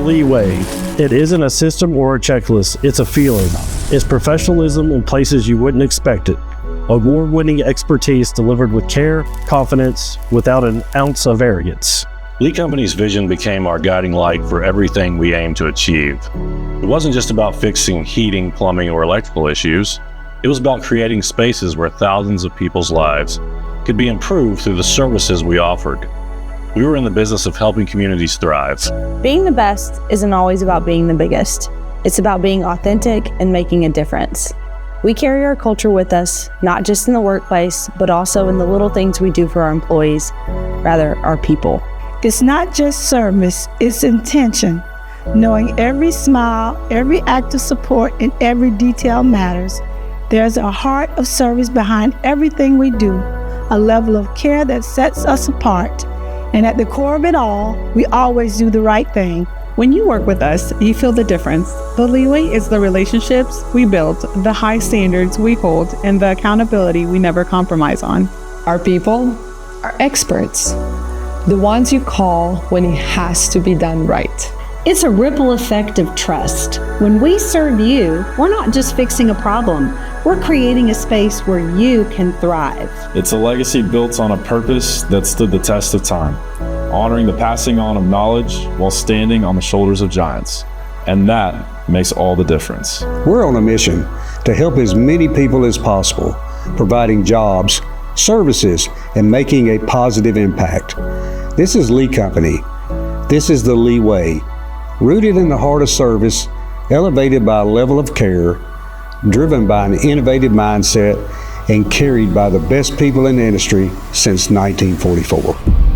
LeeWay. It isn't a system or a checklist, it's a feeling. It's professionalism in places you wouldn't expect it. Award-winning expertise delivered with care, confidence, without an ounce of arrogance. Lee Company's vision became our guiding light for everything we aim to achieve. It wasn't just about fixing heating, plumbing, or electrical issues. It was about creating spaces where thousands of people's lives could be improved through the services we offered. We were in the business of helping communities thrive. Being the best isn't always about being the biggest. It's about being authentic and making a difference. We carry our culture with us, not just in the workplace, but also in the little things we do for our employees, rather our people. It's not just service, it's intention. Knowing every smile, every act of support, and every detail matters. There's a heart of service behind everything we do, a level of care that sets us apart. And at the core of it all, we always do the right thing. When you work with us, you feel the difference. The LeeWay is the relationships we build, the high standards we hold, and the accountability we never compromise on. Our people are experts, the ones you call when it has to be done right. It's a ripple effect of trust. When we serve you, we're not just fixing a problem, we're creating a space where you can thrive. It's a legacy built on a purpose that stood the test of time, honoring the passing on of knowledge while standing on the shoulders of giants. And that makes all the difference. We're on a mission to help as many people as possible, providing jobs, services, and making a positive impact. This is Lee Company. This is the LeeWay. Rooted in the heart of service, elevated by a level of care, driven by an innovative mindset, and carried by the best people in the industry since 1944.